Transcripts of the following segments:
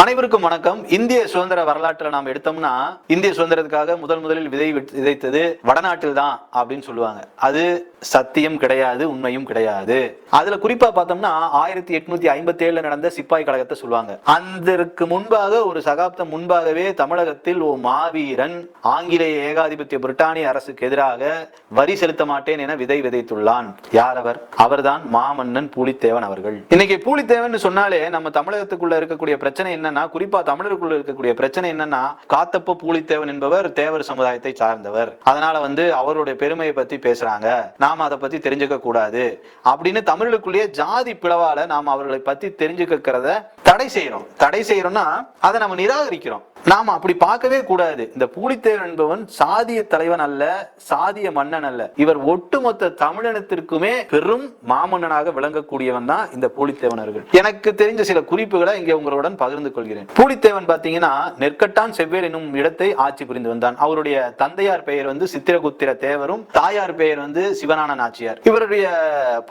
அனைவருக்கும் வணக்கம். இந்திய சுதந்திர வரலாற்றில் நாம் எடுத்தோம்னா, இந்திய சுதந்திரத்துக்காக முதலில் விதை விதைத்தது வடநாட்டில் தான் அப்படின்னு சொல்லுவாங்க. அது சத்தியம் கிடையாது, உண்மையும் கிடையாது. அதுல குறிப்பா பார்த்தோம்னா 1857 நடந்த சிப்பாய் கழகத்தை சொல்லுவாங்க. அதற்கு முன்பாக ஒரு சகாப்தம் முன்பாகவே தமிழகத்தில் ஒரு மாவீரன் ஆங்கிலேய ஏகாதிபத்திய பிரிட்டானிய அரசுக்கு எதிராக வரி செலுத்த மாட்டேன் என விதை விதைத்துள்ளான். யார் அவர்? அவர்தான் மாமன்னன் பூலித்தேவன் அவர்கள். இன்னைக்கு பூலித்தேவன் சொன்னாலே நம்ம தமிழகத்துக்குள்ள இருக்கக்கூடிய பிரச்சனை என்னன்னா, குறிப்பா தமிழருக்குள்ள இருக்கக்கூடிய பிரச்சனை என்னன்னா, காத்தப்ப பூலித்தேவன் என்பவர் தேவர் சமுதாயத்தை சார்ந்தவர். அதனால அவருடைய பெருமையை பத்தி பேசுறாங்க, நாம அதை பத்தி தெரிஞ்சுக்க கூடாது அப்படின்னு தமிழுக்குள்ளேயே ஜாதி பிளவால நாம அவர்களை பத்தி தெரிஞ்சுக்கிறத தடை செய்யறோம்னா அதை நம்ம நிராகரிக்கிறோம். நாம அப்படி பார்க்கவே கூடாது. இந்த பூலித்தேவன் என்பவன் சாதிய தலைவன் அல்ல, சாதிய மன்னன் அல்ல. இவர் ஒட்டுமொத்த தமிழினத்திற்குமே பெரும் மாமன்னனாக விளங்கக்கூடியவன் தான் இந்த பூலித்தேவனர்கள். எனக்கு தெரிஞ்ச சில குறிப்புகளை இங்கே உங்களுடன் பகிர்ந்து கொள்கிறேன். பூலித்தேவன் பாத்தீங்கன்னா நெற்கட்டான் செவ்வேல் என்னும் இடத்தை ஆட்சி புரிந்து வந்தான். அவருடைய தந்தையார் பெயர் சித்திரகுத்திர தேவரும், தாயார் பெயர் சிவனான நாச்சியார். இவருடைய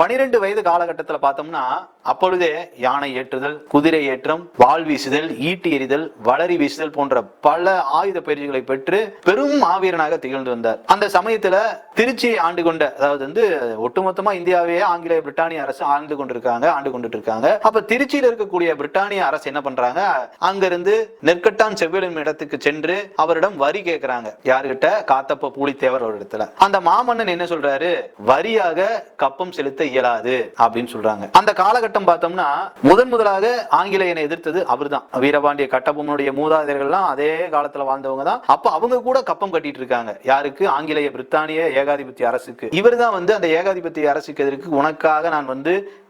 12 வயது காலகட்டத்தில் பார்த்தோம்னா அப்பொழுதே யானை ஏற்றுதல், குதிரை ஏற்றம், வாள் வீசுதல், ஈட்டி எறிதல், வளரி வீசுதல் போன்ற பல ஆயுத பயிற்சிகளை பெற்று பெரும் மாவீரனாக திகழ்ந்து வந்தார். அந்த சமயத்துல திருச்சியை ஆண்டு கொண்ட, அதாவது ஒட்டுமொத்தமா இந்தியாவே ஆங்கிலேய பிரிட்டானிய அரசு ஆண்டு கொண்டு இருக்காங்க. அப்ப திருச்சியில் இருக்கக்கூடிய பிரிட்டானிய அரசு என்ன பண்றாங்க, அங்கிருந்து நெற்கட்டான் செவ்வேலின் இடத்துக்கு சென்று அவரிடம் வரி கேட்கிறாங்க. யாருகிட்ட? காத்தப்ப பூலித்தேவர் இடத்துல. அந்த மாமன்னன் என்ன சொல்றாரு, வரியாக கப்பம் செலுத்த இயலாது அப்படின்னு சொல்றாங்க. அந்த காலகட்டம் பார்த்தோம்னா முதலாக ஆங்கிலேயனை எதிர்த்தது அவர்தான். வீரபாண்டிய கட்டபொம்மனுடைய மூதாதையர்கள்லாம் அதே காலத்துல வாழ்ந்தவங்க தான். அப்ப அவங்க கூட கப்பம் கட்டிட்டு இருக்காங்க. யாருக்கு? ஆங்கிலேய பிரித்தானிய ஏகாதிபத்திய அரசுக்கு. இவர் தான் அந்த ஏகாதிபத்திய அரசுக்கு எதிர்க்கு உனக்காக நான்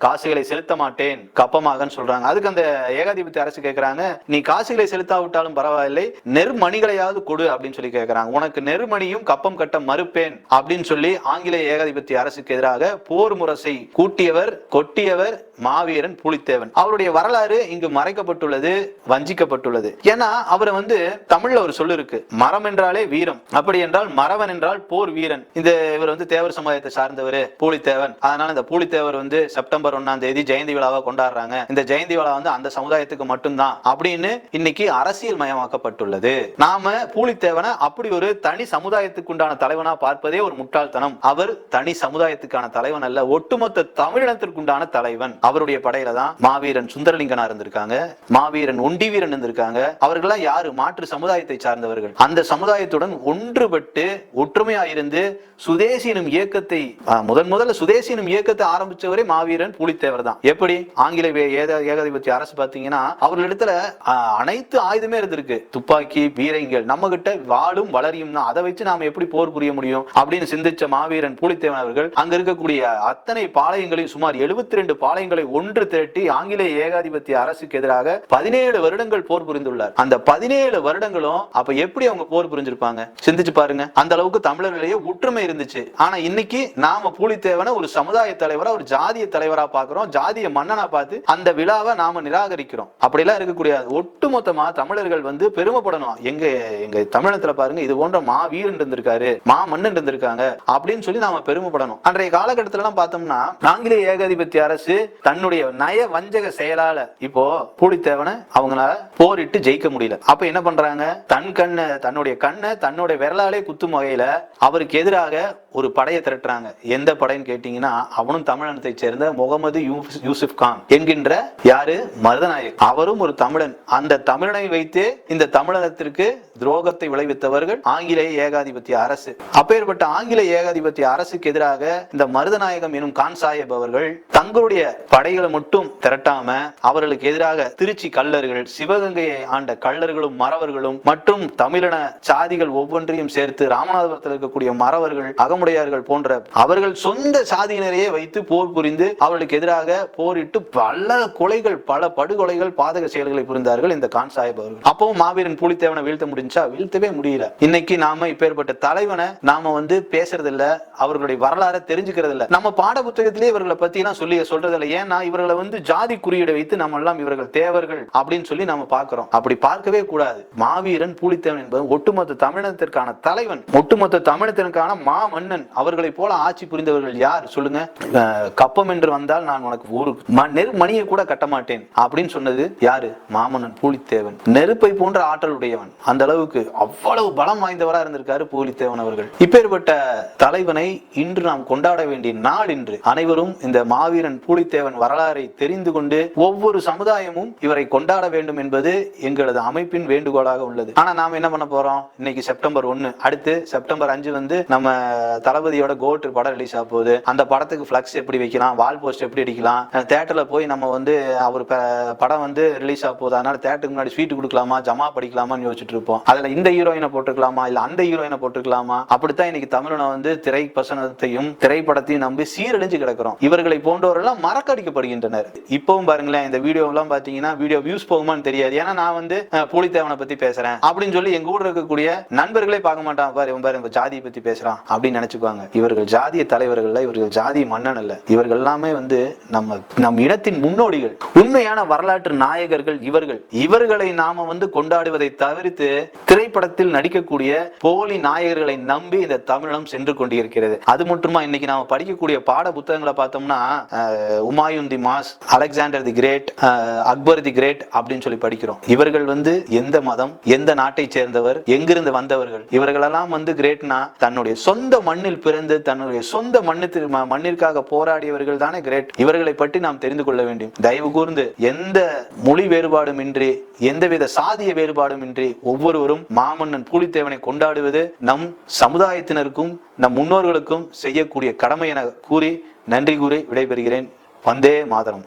காசுகளை செலுத்த மாட்டேன் கப்பமாக சொல்றாங்க. அதுக்கு அந்த ஏகாதிபத்திய அரசு கேட்கிறாங்க, நீ காசுகளை செலுத்தாவிட்டாலும் பரவாயில்லை, நெருமணிகளையாவது கொடு அப்படின்னு சொல்லி கேட்கிறாங்க. உனக்கு நெருமணியும் கப்பம் கட்ட மறுப்பேன் அப்படின்னு சொல்லி ஆங்கிலேய ஏகாதிபத்திய அரசுக்கு எதிராக போர் முரசை கூட்டியவர், கொட்டியவர் மாவீரன் பூலித்தேவன். அவருடைய வரலாறு இங்கு மறைக்கப்பட்டுள்ளது, வஞ்சிக்கப்பட்டுள்ளது. ஏன்னா அவரை தமிழ்ல ஒரு சொல்லு இருக்கு, மரம் என்றாலே வீரம், அப்படி என்றால் மறவன் என்றால் போர் வீரன். இவர் தேவர் சமுதாயத்தை சார்ந்தவர் பூலித்தேவன். அதனால இந்த பூலித்தேவர் செப்டம்பர் 1 ஜெயந்தி விழாவை கொண்டாடுறாங்க. இந்த ஜெயந்தி விழா அந்த சமுதாயத்துக்கு மட்டும்தான் அப்படின்னு இன்னைக்கு அரசியல் மயமாக்கப்பட்டுள்ளது. நாம பூலித்தேவனை அப்படி ஒரு தனி சமுதாயத்துக்கு உண்டான தலைவனா பார்ப்பதே ஒரு முட்டாள்தனம். அவர் தனி சமுதாயத்துக்கான தலைவன் அல்ல, ஒட்டுமொத்த தமிழினத்திற்கு உண்டான தலைவன். அவருடைய படையில தான் மாவீரன் சுந்தரலிங்கனா இருந்திருக்காங்க, மாவீரன் ஒண்டி வீரன் இருந்திருக்காங்க. அவர்கள்லாம் யாரு? மாற்று சமுதாயத்தை சார்ந்தவர்கள். அந்த சமுதாயத்துடன் ஒன்றுபட்டு ஒற்றுமையா இருந்து சுதேசி எனும் இயக்கத்தை முதல்ல சுதேசி எனும் இயக்கத்தை ஆரம்பிச்சவரே மாவீரன் பூலித்தேவர் தான். எப்படி? ஆங்கிலேய ஏகாதிபத்திய அரசு பாத்தீங்கன்னா அவர்களிடத்துல அனைத்து ஆயுதமே இருந்திருக்கு, துப்பாக்கி, பீரங்கிகள். நம்ம கிட்ட வாளும் வளரியும் தான், அதை வச்சு நாம எப்படி போர் புரிய முடியும் அப்படின்னு சிந்திச்ச மாவீரன் பூலித்தேவன் அவர்கள் அங்க இருக்கக்கூடிய அத்தனை பாளையங்களையும், சுமார் 72 பாளையங்களை ஒன்று திரட்டி ஆங்கிலேய ஏகாதிபத்திய அரசுக்கு எதிராக 17 வருடங்கள் போர் புரிந்துள்ளார். அந்த 17 வருடங்களும் அப்ப எப்படி அவங்க போர் புரிஞ்சிருப்பாங்க சிந்திச்சு பாருங்க. அந்த அளவுக்கு தமிழர்களிடையே ஒற்றுமை இருந்துச்சு. ஆனா இன்னைக்கு நாம பூலித்தேவனை ஒரு சமுதாய தலைவரா, ஒரு ஜாதிய தலைவரா பாக்குறோம், ஜாதிய மன்னனா பார்த்து அந்த விழாவை நாம நிராகரிக்கிறோம். அப்படிலாம் இருக்கக்கூடிய ஒட்டுமொத்தமா தமிழர்கள் பெருமைப்படணும். எங்க தமிழகத்துல பாருங்க, இது போன்ற மா வீரன் இருந்திருக்காரு, மா மன்னன் இருந்திருக்காங்க அப்படின்னு சொல்லி நாம பெருமைப்படணும். அன்றைய காலகட்டத்துல எல்லாம் பார்த்தோம்னா ஆங்கிலேய ஏகாதிபத்திய அரசு தன்னுடைய நய வஞ்சக செயலால இப்போ பூலித்தேவனை அவங்களால போரிட்டு ஜெயிக்க முடியல. அப்ப என்ன பண்றாங்க, தன்னுடைய கண்ணை தன்னுடைய விரலாலே குத்தும் வகையில அவருக்கு எதிராக ஒரு படையை திரட்டுறாங்க. எந்த படைன்னு கேட்டீங்கன்னா, அவனும் தமிழனத்தை சேர்ந்த முகமது யூசுப் கான் என்கின்ற யாரு? மருதநாயக். அவரும் ஒரு தமிழன். அந்த தமிழனை வைத்து இந்த தமிழகத்திற்கு துரோகத்தை விளைவித்தவர்கள் ஆங்கிலேய ஏகாதிபத்திய அரசு. அப்பேற்பட்ட ஆங்கிலேய ஏகாதிபத்திய அரசுக்கு எதிராக இந்த மருதநாயகம் எனும் கான் சாஹிப் அவர்கள் தங்களுடைய படைகளை மட்டும் திரட்டாம அவர்களுக்கு எதிராக திருச்சி கள்ளர்கள், சிவகங்கையை ஆண்ட கள்ளர்களும் மறவர்களும் மற்றும் தமிழின சாதிகள் ஒவ்வொன்றையும் சேர்த்து ராமநாதபுரத்தில் இருக்கக்கூடிய மறவர்கள், அகமுடையார்கள் போன்ற அவர்கள் சொந்த சாதியினரையே வைத்து போர் புரிந்து அவர்களுக்கு எதிராக போரிட்டு பல கொலைகள், பல படுகொலைகள், பாதக செயல்களை புரிந்தார்கள் இந்த கான் சாஹிப் அவர்கள். அப்பவும் மாவீரன் பூலித்தேவனை வீழ்த்த முடிஞ்சா? வீழ்த்தவே முடியல. இன்னைக்கு நாம இப்பேற்பட்ட தலைவனை நாம பேசுறது இல்ல, அவர்களுடைய வரலாறு தெரிஞ்சுக்கிறது இல்ல. நம்ம பாட புத்தகத்திலே இவர்களை பத்தி எல்லாம் சொல்றது இல்லை. ஏன்னா இவர்களை ஜாதி குறியீடை வைத்து நம்ம எல்லாம் இவர்கள் தேவர்கள் அப்படின்னு சொல்லி நாம பார்க்கிறோம். அப்படி பார்க்கவே கூடாது. மாவீரன் பூலித்தேவன் என்பது ஒட்டுமொத்த தமிழகத்திற்கான தலைவன், ஒட்டுமொத்த தமிழகத்திற்கான மாமன்னன். மாமன்னன் அவர்களை போல ஆட்சி புரிந்தவர்கள் யார் சொல்லுங்க? கப்பம் என்று வந்தால் நான் உனக்கு ஒரு நெருமணியை கூட கட்ட மாட்டேன் அப்படின்னு சொன்னது யாரு? மாமன்னன் பூலித்தேவன். நெருப்பை போன்ற ஆற்றல் உடையவன். அந்த அளவுக்கு அவ்வளவு பலம் வாய்ந்தவரா இருந்திருக்காரு பூலித்தேவன் அவர்கள். இப்பேற்பட்ட தலைவனை இன்று நாம் கொண்டாட வேண்டிய நாள் இன்று. அனைவரும் இந்த மாவீரன் பூலித்தேவன் வரலாறை தெரிந்து கொண்டு ஒவ்வொரு சமுதாயமும் இவரை கொண்டாட வேண்டும் என்பது எங்களது அமைப்பின் வேண்டுகோளாக உள்ளது. ஆனா நாம் என்ன பண்ண போறோம்? இன்னைக்கு செப்டம்பர் 1, அடுத்து செப்டம்பர் 5 வந்து நம்ம தளபதியோட கோட் படம் ரிலீஸ் ஆக போகுது. அந்த படத்துக்கு பிளக்ஸ் எப்படி வைக்கலாம், வால் போஸ்ட் எப்படி அடிக்கலாம், தியேட்டர்ல போய் நம்ம வந்து அவர் படம் வந்து ரிலீஸ் ஆக போகுது, அதனால தியேட்டருக்கு முன்னாடி ஸ்வீட் கொடுக்கலாமா, ஜமா படிக்கலாமான்னு யோசிச்சுட்டு இருப்போம். அதுல இந்த ஹீரோயினை போட்டுக்கலாமா இல்ல அந்த ஹீரோயினை போட்டுக்கலாமா? அப்படித்தான் இன்னைக்கு தமிழனை வந்து திரை பசனத்தையும் திரைப்படத்தையும் நம்பி சீரழிஞ்சு கிடக்கிறோம். இவர்களை போன்றவர்கள் மறக்கடிக்கப்படுகின்றனர். இப்பவும் பாருங்களேன், இந்த வீடியோ எல்லாம் பாத்தீங்கன்னா வீடியோ வியூஸ் போகுமான்னு தெரியாது. ஏன்னா நான் வந்து பூலித்தேவனை பத்தி பேசுறேன் அப்படின்னு சொல்லி எங்க ஊர்ல இருக்கக்கூடிய நண்பர்களே பார்க்க மாட்டாங்க. பாரு ஜாதியை பத்தி பேசுறான் அப்படின்னு நினைச்சுக்குவாங்க. இவர்கள் ஜாதிய தலைவர்கள், இவர்கள் ஜாதி மன்னன் அல்ல. இவர்கள் எல்லாமே வந்து நம் இனத்தின் முன்னோடிகள், உண்மையான வரலாற்று நாயகர்கள் இவர்கள். இவர்களை நாம வந்து கொண்டாடுவதை தவிர்த்து திரைப்படத்தில் நடிக்கக்கூடிய போலி நாயகர்களை நம்பி இந்த தமிழகம் சென்று கொண்டிருக்கிறது. அது மட்டுமா, இன்னைக்கு நாம படிக்கக்கூடிய பாட புத்தகங்களை பார்த்தோம்னா உமாயூன் தி மாஸ், Alexander the great, Akbar the great அப்படின்னு சொல்லி படிக்கிறோம். இவர்கள் வந்து எந்த மதம், எந்த நாட்டை சேர்ந்தவர், எங்கிருந்து வந்தவர்கள்? இவர்களெல்லாம் வந்து கிரேட்னா தன்னுடைய சொந்த மண்ணில் பிறந்து தன்னுடைய சொந்த மண்ணிற்காக போராடியவர்கள் தானே கிரேட். இவர்களை பற்றி நாம் தெரிந்து கொள்ள வேண்டும். தயவு கூர்ந்து எந்த மொழி வேறுபாடும் இன்றி, எந்தவித சாதிய வேறுபாடும் இன்றி ஒவ்வொருவரும் மாமன்னன் பூலித்தேவனை கொண்டாடுவது நம் சமுதாயத்தினருக்கும் நம் முன்னோர்களுக்கும் செய்யக்கூடிய கடமை என கூறி நன்றி கூறி விடைபெறுகிறேன். வந்தே மாதரம்.